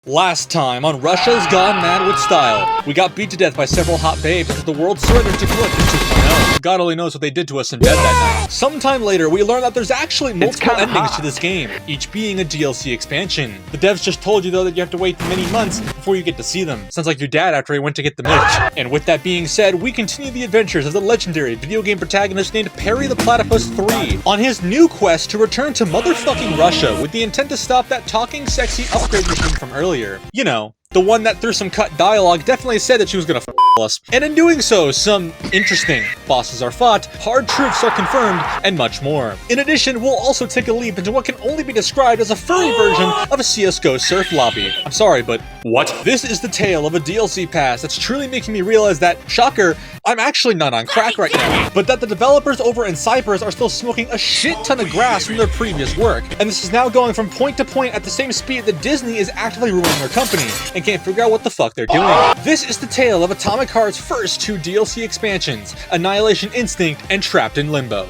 Last time on Russia's Gone Mad with Style, we got beat to death by several hot babes as the world surrendered to Collective 2.0. God only knows what they did to us in bed that night. Sometime later, we learned that there's actually multiple endings to this game, each being a DLC expansion. The devs just told you though that you have to wait many months before you get to see them. Sounds like your dad after he went to get the milk. And with that being said, we continue the adventures of the legendary video game protagonist named Perry the Platypus 3 on his new quest to return to motherfucking Russia with the intent to stop that talking sexy upgrade machine from earlier. You know, the one that through some cut dialogue definitely said that she was gonna f*** us. And in doing so, some interesting bosses are fought, hard truths are confirmed, and much more. In addition, we'll also take a leap into what can only be described as a furry version of a CSGO surf lobby. I'm sorry, but what? This is the tale of a DLC pass that's truly making me realize that, shocker, I'm actually not on crack right now, but that the developers over in Cyprus are still smoking a shit ton of grass from their previous work, and this is now going from point to point at the same speed that Disney is actively ruining their company, and can't figure out what the fuck they're doing. This is the tale of Atomic Heart's first two DLC expansions, Annihilation Instinct and Trapped in Limbo.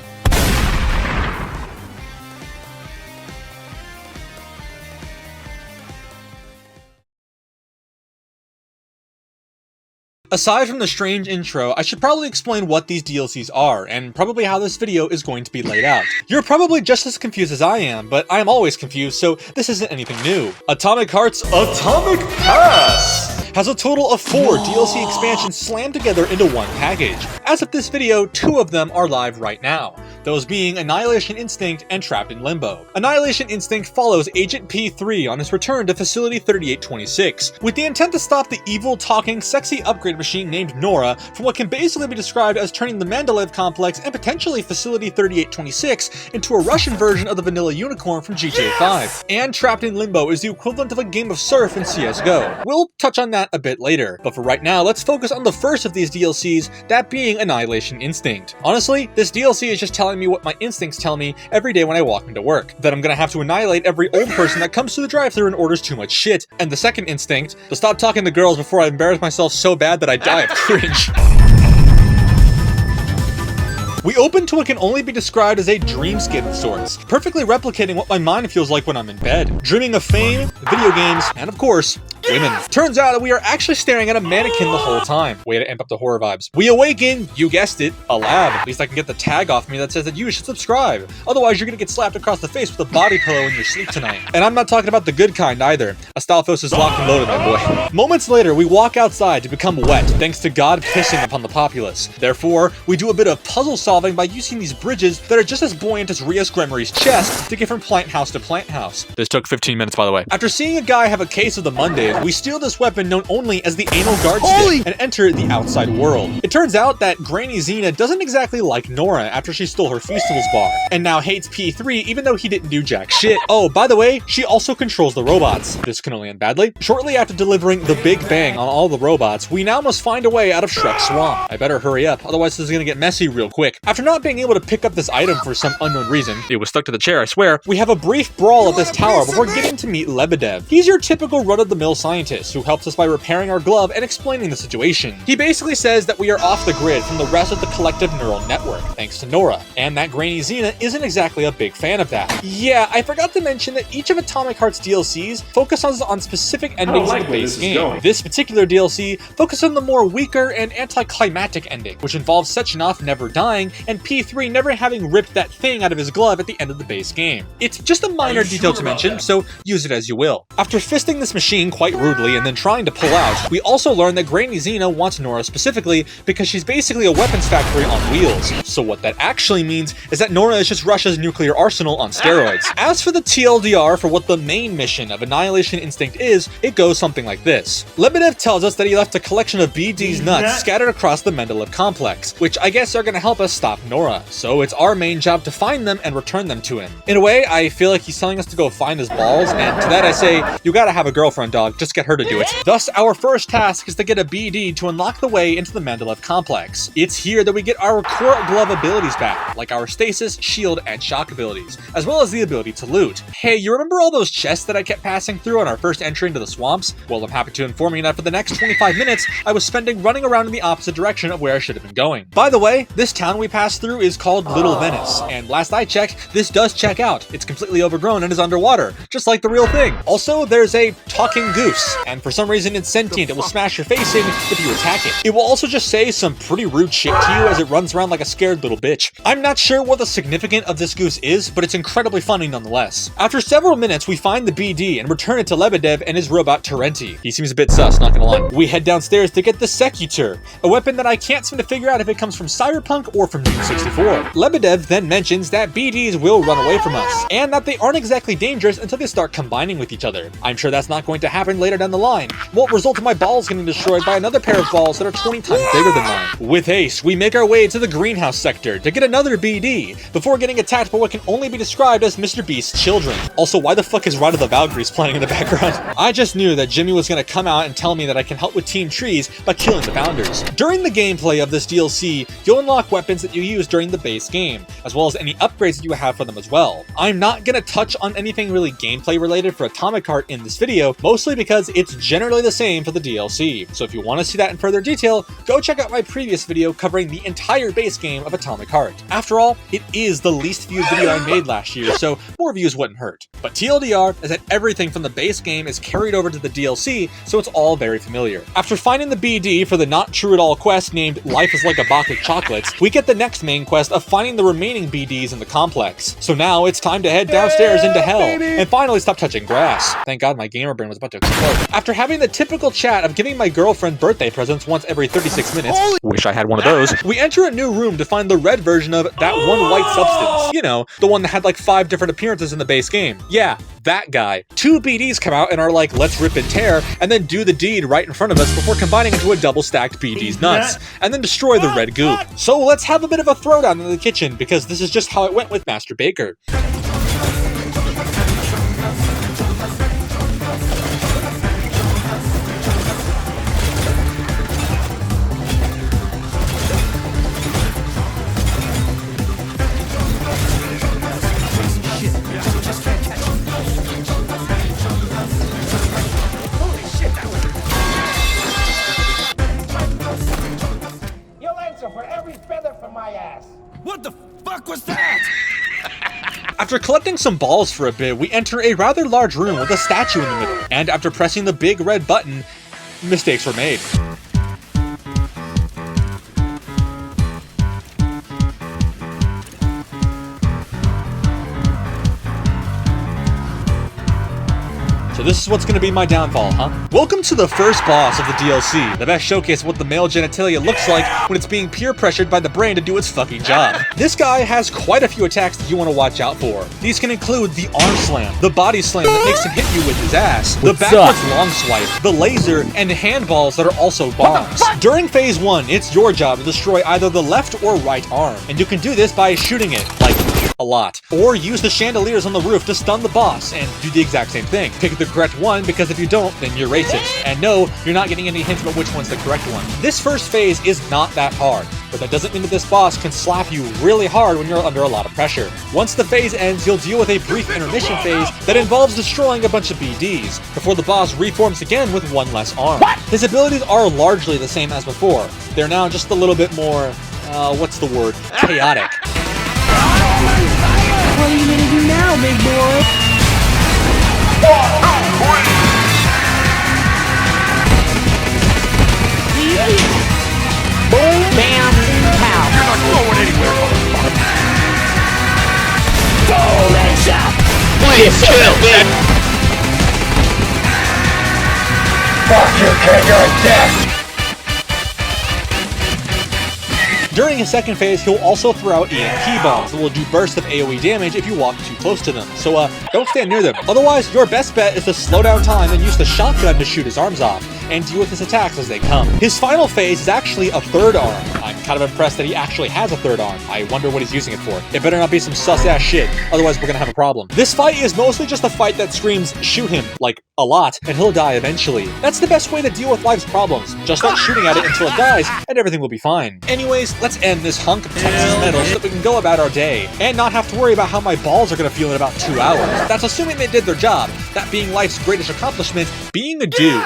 Aside from the strange intro, I should probably explain what these DLCs are, and probably how this video is going to be laid out. You're probably just as confused as I am, but I am always confused, so this isn't anything new. Atomic Heart's Atomic Pass has a total of 4 DLC expansions slammed together into one package. As of this video, 2 of them are live right now, those being Annihilation Instinct and Trapped in Limbo. Annihilation Instinct follows Agent P3 on his return to Facility 3826, with the intent to stop the evil, talking, sexy upgrade machine named Nora from what can basically be described as turning the Mandalev complex and potentially Facility 3826 into a Russian version of the vanilla unicorn from GTA 5. And Trapped in Limbo is the equivalent of a game of surf in CSGO. We'll touch on that a bit later, but for right now, let's focus on the first of these DLCs, that being Annihilation Instinct. Honestly, this DLC is just telling me what my instincts tell me every day when I walk into work, that I'm gonna have to annihilate every old person that comes to the drive-thru and orders too much shit. And the second instinct, to stop talking to girls before I embarrass myself so bad that I die of cringe. We open to what can only be described as a dreamscape of sorts, perfectly replicating what my mind feels like when I'm in bed, dreaming of fame, video games, and of course, women. Turns out that we are actually staring at a mannequin the whole time. Way to amp up the horror vibes. We awaken, you guessed it, a lab. At least I can get the tag off me that says that you should subscribe. Otherwise, you're gonna get slapped across the face with a body pillow in your sleep tonight. And I'm not talking about the good kind either. Astolfos is locked and loaded, my boy. Moments later, we walk outside to become wet, thanks to God pissing upon the populace. Therefore, we do a bit of puzzle solving by using these bridges that are just as buoyant as Rios Gremory's chest to get from plant house to plant house. This took 15 minutes, by the way. After seeing a guy have a case of the Mondays, we steal this weapon known only as the anal guard stick and enter the outside world. It turns out that Granny Xena doesn't exactly like Nora after she stole her Feastables bar, and now hates P3 even though he didn't do jack shit. Oh, by the way, she also controls the robots. This can only end badly. Shortly after delivering the Big Bang on all the robots, we now must find a way out of Shrek's swamp. I better hurry up, otherwise this is gonna get messy real quick. After not being able to pick up this item for some unknown reason, it was stuck to the chair, I swear, we have a brief brawl at this tower before getting to meet Lebedev. He's your typical run-of-the-mill scientist who helps us by repairing our glove and explaining the situation. He basically says that we are off the grid from the rest of the collective neural network, thanks to Nora, and that Granny Xena isn't exactly a big fan of that. Yeah, I forgot to mention that each of Atomic Heart's DLCs focuses on specific endings of the base game. This particular DLC focuses on the more weaker and anticlimactic ending, which involves Sechenov never dying and P3 never having ripped that thing out of his glove at the end of the base game. It's just a minor detail to mention, so use it as you will. After fisting this machine quite rudely and then trying to pull out, we also learn that Granny Xena wants Nora specifically because she's basically a weapons factory on wheels. So what that actually means is that Nora is just Russia's nuclear arsenal on steroids. As for the TLDR for what the main mission of Annihilation Instinct is, it goes something like this. Lebedev tells us that he left a collection of BD's nuts scattered across the Mandalev complex, which I guess are gonna help us stop Nora. So it's our main job to find them and return them to him. In a way, I feel like he's telling us to go find his balls, and to that I say, you gotta have a girlfriend, dog, just get her to do it. Thus, our first task is to get a BD to unlock the way into the Mandalev complex. It's here that we get our core glove abilities back, like our stasis, shield, and shock abilities, as well as the ability to loot. Hey, you remember all those chests that I kept passing through on our first entry into the swamps? Well, I'm happy to inform you that for the next 25 minutes, I was spending running around in the opposite direction of where I should have been going. By the way, this town we passed through is called Little Venice, and last I checked, this does check out. It's completely overgrown and is underwater, just like the real thing. Also, there's a talking goose goose, and for some reason it's sentient. It will smash your face in if you attack it. It will also just say some pretty rude shit to you as it runs around like a scared little bitch. I'm not sure what the significance of this goose is, but it's incredibly funny nonetheless. After several minutes, we find the BD and return it to Lebedev and his robot Terenti. He seems a bit sus, not gonna lie. We head downstairs to get the Secutor, a weapon that I can't seem to figure out if it comes from Cyberpunk or from Doom 64. Lebedev then mentions that BDs will run away from us, and that they aren't exactly dangerous until they start combining with each other. I'm sure that's not going to happen later down the line. Won't result in my balls getting destroyed by another pair of balls that are 20 times bigger than mine. With haste, we make our way to the greenhouse sector to get another BD, before getting attacked by what can only be described as Mr. Beast's children. Also, why the fuck is Ride of the Valkyries playing in the background? I just knew that Jimmy was gonna come out and tell me that I can help with Team Trees by killing the founders. During the gameplay of this DLC, you'll unlock weapons that you use during the base game, as well as any upgrades that you have for them as well. I'm not gonna touch on anything really gameplay related for Atomic Heart in this video, mostly because it's generally the same for the DLC. So if you want to see that in further detail, go check out my previous video covering the entire base game of Atomic Heart. After all, it is the least viewed video I made last year, so more views wouldn't hurt. But TLDR is that everything from the base game is carried over to the DLC, so it's all very familiar. After finding the BD for the not true at all quest named Life is Like a Box of Chocolates, we get the next main quest of finding the remaining BDs in the complex. So now it's time to head downstairs into hell, and finally stop touching grass. Thank God my gamer brain was about to explode. After having the typical chat of giving my girlfriend birthday presents once every 36 minutes, wish I had one of those, we enter a new room to find the red version of that one white substance. You know, the one that had like 5 different appearances in the base game. Yeah, that guy. 2 BDs come out and are like, let's rip and tear, and then do the deed right in front of us before combining into a double-stacked BD's nuts, and then destroy the red goop. So let's have a bit of a throwdown in the kitchen, because this is just how it went with Master Baker. What the fuck was that? After collecting some balls for a bit, we enter a rather large room with a statue in the middle, and after pressing the big red button, mistakes were made. So this is what's gonna be my downfall, huh? Welcome to the first boss of the DLC, the best showcase of what the male genitalia looks like when it's being peer pressured by the brain to do its fucking job. This guy has quite a few attacks that you want to watch out for. These can include the arm slam, the body slam that makes him hit you with his ass, the backwards long swipe, the laser, and handballs that are also bombs. During phase 1, it's your job to destroy either the left or right arm, and you can do this by shooting it, like, a lot. Or use the chandeliers on the roof to stun the boss and do the exact same thing. Pick the correct one, because if you don't, then you're racist. And no, you're not getting any hints about which one's the correct one. This first phase is not that hard, but that doesn't mean that this boss can slap you really hard when you're under a lot of pressure. Once the phase ends, you'll deal with a brief intermission phase that involves destroying a bunch of BDs, before the boss reforms again with one less arm. His abilities are largely the same as before. They're now just a little bit more, what's the word? Chaotic. What are you gonna do now, big boy? Boom, bam, pow. You're not going anywhere, motherfucker. Boom, headshot. Please chill, man. Fuck you, kid, you're dead. During his second phase, he'll also throw out EMP bombs that will do bursts of AoE damage if you walk too close to them, so don't stand near them. Otherwise, your best bet is to slow down time and use the shotgun to shoot his arms off, and deal with his attacks as they come. His final phase is actually a third arm. I'm kind of impressed that he actually has a third arm. I wonder what he's using it for. It better not be some sus-ass shit, otherwise we're gonna have a problem. This fight is mostly just a fight that screams, shoot him, like, a lot, and he'll die eventually. That's the best way to deal with life's problems. Just start shooting at it until it dies, and everything will be fine. Anyways, let's end this hunk of Texas metal so that we can go about our day, and not have to worry about how my balls are gonna feel in about 2 hours. That's assuming they did their job, that being life's greatest accomplishment, being a dude.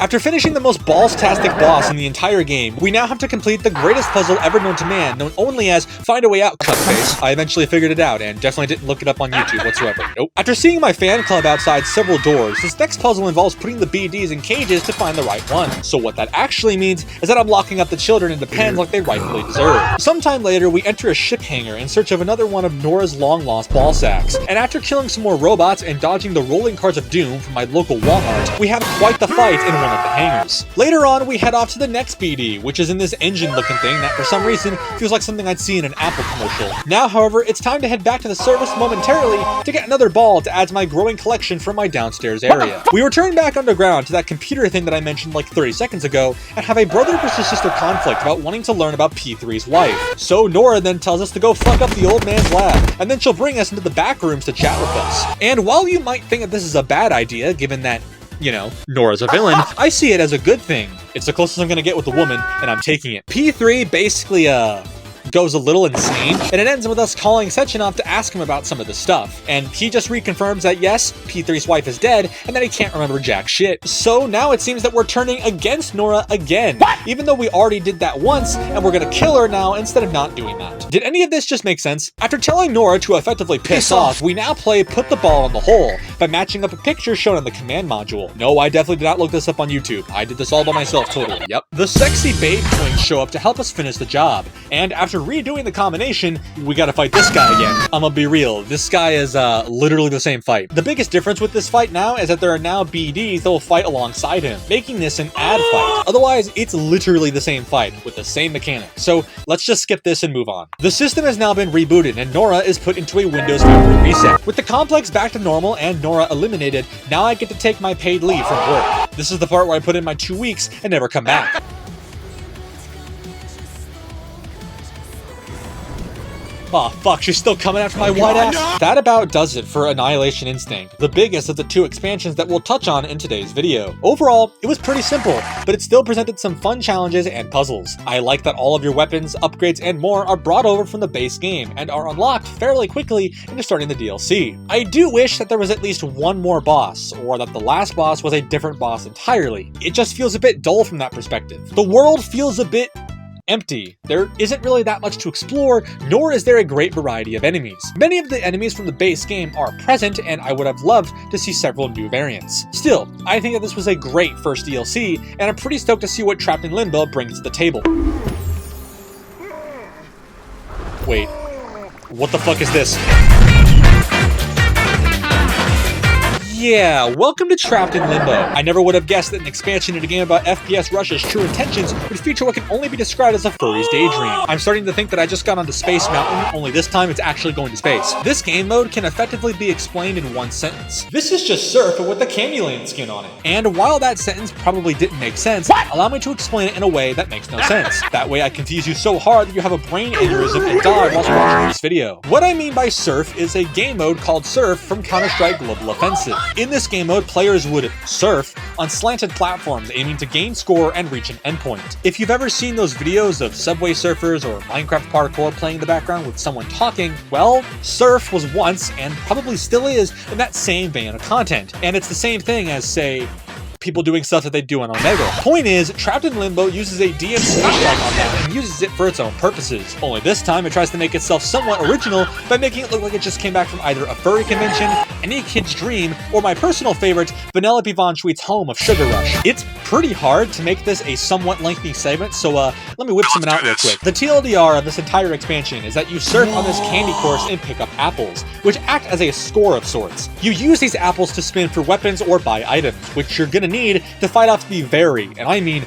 After After finishing the most balls-tastic boss in the entire game, we now have to complete the greatest puzzle ever known to man, known only as Find a Way Out, Cupface. I eventually figured it out, and definitely didn't look it up on YouTube whatsoever. Nope. After seeing my fan club outside several doors, this next puzzle involves putting the BDs in cages to find the right one. So what that actually means is that I'm locking up the children into pens like they rightfully deserve. Sometime later, we enter a ship hangar in search of another one of Nora's long-lost ball sacks. And after killing some more robots and dodging the rolling carts of doom from my local Walmart, we have quite the fight in one of the hangars. Later on, we head off to the next BD, which is in this engine-looking thing that for some reason feels like something I'd see in an Apple commercial. Now, however, it's time to head back to the service momentarily to get another ball to add to my growing collection from my downstairs area. We return back underground to that computer thing that I mentioned like 30 seconds ago and have a brother versus sister conflict about wanting to learn about P3's wife. So Nora then tells us to go fuck up the old man's lab, and then she'll bring us into the back rooms to chat with us. And while you might think that this is a bad idea, given that, you know, Nora's a villain, I see it as a good thing. It's the closest I'm gonna get with a woman, and I'm taking it. P3 basically, goes a little insane, and it ends with us calling Sechenov to ask him about some of the stuff. And he just reconfirms that yes, P3's wife is dead, and that he can't remember jack shit. So now it seems that we're turning against Nora again. What? Even though we already did that once, and we're gonna kill her now instead of not doing that. Did any of this just make sense? After telling Nora to effectively piss off, we now play Put the Ball in the Hole by matching up a picture shown on the command module. No, I definitely did not look this up on YouTube. I did this all by myself, totally. Yep. The sexy babe twins show up to help us finish the job, and after redoing the combination, we gotta fight this guy again. I'm gonna be real, this guy is literally the same fight. The biggest difference with this fight now is that there are now BDs that will fight alongside him, making this an ad fight. Otherwise, it's literally the same fight with the same mechanics. So let's just skip this and move on. The system has now been rebooted and Nora is put into a Windows memory reset. With the complex back to normal and Nora eliminated, now I get to take my paid leave from work. This is the part where I put in my 2 weeks and never come back. Aw, fuck, she's still coming after my white ass? That about does it for Annihilation Instinct, the biggest of the 2 expansions that we'll touch on in today's video. Overall, it was pretty simple, but it still presented some fun challenges and puzzles. I like that all of your weapons, upgrades, and more are brought over from the base game and are unlocked fairly quickly into starting the DLC. I do wish that there was at least one more boss, or that the last boss was a different boss entirely. It just feels a bit dull from that perspective. The world feels a bit empty. There isn't really that much to explore, nor is there a great variety of enemies. Many of the enemies from the base game are present, and I would have loved to see several new variants. Still, I think that this was a great first DLC, and I'm pretty stoked to see what Trapped in Limbo brings to the table. Wait, what the fuck is this? Yeah, welcome to Trapped in Limbo. I never would have guessed that an expansion in a game about FPS Russia's true intentions would feature what can only be described as a furry's daydream. I'm starting to think that I just got onto Space Mountain, only this time it's actually going to space. This game mode can effectively be explained in one sentence. This is just surf with the Candyland skin on it. And while that sentence probably didn't make sense, allow me to explain it in a way that makes no sense. That way I confuse you so hard that you have a brain aneurysm and die whilst watching this video. What I mean by surf is a game mode called Surf from Counter-Strike Global Offensive. In this game mode, players would surf on slanted platforms aiming to gain score and reach an endpoint. If you've ever seen those videos of Subway Surfers or Minecraft parkour playing in the background with someone talking, well, surf was once, and probably still is, in that same vein of content. And it's the same thing as, say, people doing stuff that they do on Omega. Point is, Trapped in Limbo uses a DM spotlight on that and uses it for its own purposes. Only this time it tries to make itself somewhat original by making it look like it just came back from either a furry convention, any kid's dream, or my personal favorite, Vanellope Von Schweet's home of Sugar Rush. It's pretty hard to make this a somewhat lengthy segment, so let me whip something out real quick. The TLDR of this entire expansion is that you surf on this candy course and pick up apples, which act as a score of sorts. You use these apples to spin for weapons or buy items, which you're gonna need to fight off the very, and I mean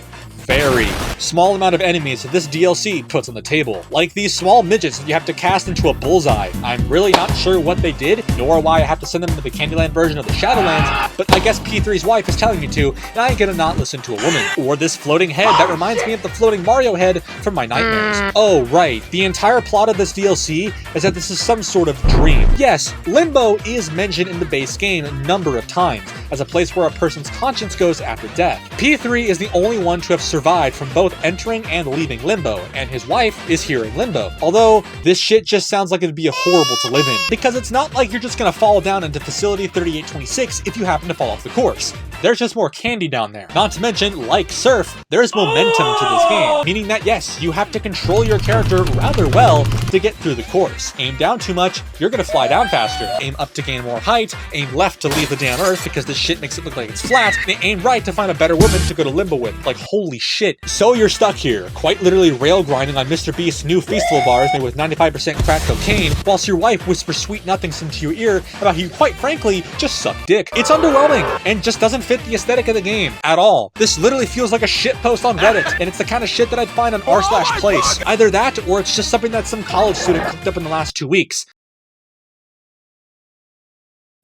very, small amount of enemies that this DLC puts on the table, like these small midgets that you have to cast into a bullseye. I'm really not sure what they did, nor why I have to send them to the Candyland version of the Shadowlands, but I guess P3's wife is telling me to, and I ain't gonna not listen to a woman. Or this floating head that reminds me of the floating Mario head from my nightmares. Oh right, the entire plot of this DLC is that this is some sort of dream. Yes, Limbo is mentioned in the base game a number of times, as a place where a person's conscience goes after death. P3 is the only one to have survived from both entering and leaving Limbo, and his wife is here in Limbo. Although, this shit just sounds like it'd be horrible to live in, because it's not like you're just gonna fall down into Facility 3826 if you happen to fall off the course. there's just more candy down there. Not to mention, like Surf, there's momentum to this game, meaning that yes, you have to control your character rather well to get through the course. Aim down too much, you're gonna fly down faster. Aim up to gain more height, aim left to leave the damn earth because this shit makes it look like it's flat, and aim right to find a better woman to go to Limbo with. Like, holy shit. So you're stuck here, quite literally rail grinding on Mr. Beast's new Feastival bars made with 95% crack cocaine, whilst your wife whispers sweet nothings into your ear about how you quite frankly just suck dick. It's underwhelming and just doesn't fit the aesthetic of the game at all. This literally feels like a shit post on Reddit, and it's the kind of shit that I'd find on r/place. Either that, or it's just something that some college student cooked up in the last 2 weeks.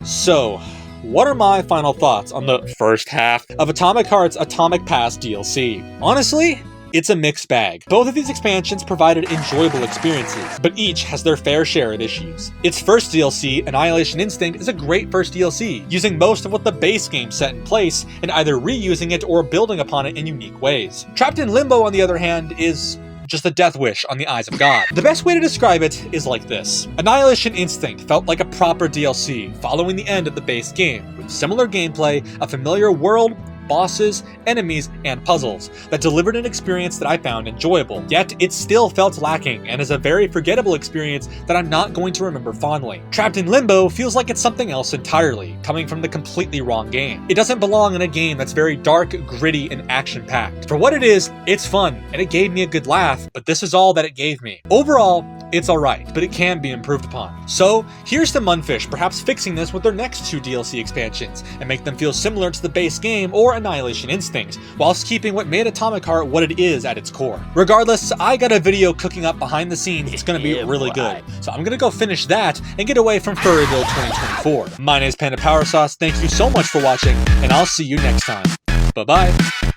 So, what are my final thoughts on the first half of Atomic Heart's Atomic Pass DLC? Honestly, it's a mixed bag. Both of these expansions provided enjoyable experiences, but each has their fair share of issues. Its first DLC, Annihilation Instinct, is a great first DLC, using most of what the base game set in place, and either reusing it or building upon it in unique ways. Trapped in Limbo, on the other hand, is just a death wish on the eyes of God. The best way to describe it is like this. Annihilation Instinct felt like a proper DLC, following the end of the base game, with similar gameplay, a familiar world, bosses, enemies, and puzzles that delivered an experience that I found enjoyable. Yet, it still felt lacking and is a very forgettable experience that I'm not going to remember fondly. Trapped in Limbo feels like it's something else entirely, coming from the completely wrong game. It doesn't belong in a game that's very dark, gritty, and action-packed. For what it is, it's fun, and it gave me a good laugh, but this is all that it gave me. Overall, it's alright, but it can be improved upon. So, here's to Munfish perhaps fixing this with their next 2 DLC expansions, and make them feel similar to the base game or Annihilation Instinct, whilst keeping what made Atomic Heart what it is at its core. Regardless, I got a video cooking up behind the scenes that's gonna be really good, so I'm gonna go finish that and get away from Furryville 2024. My name is PandaPowerSauce, thank you so much for watching, and I'll see you next time. Bye-bye.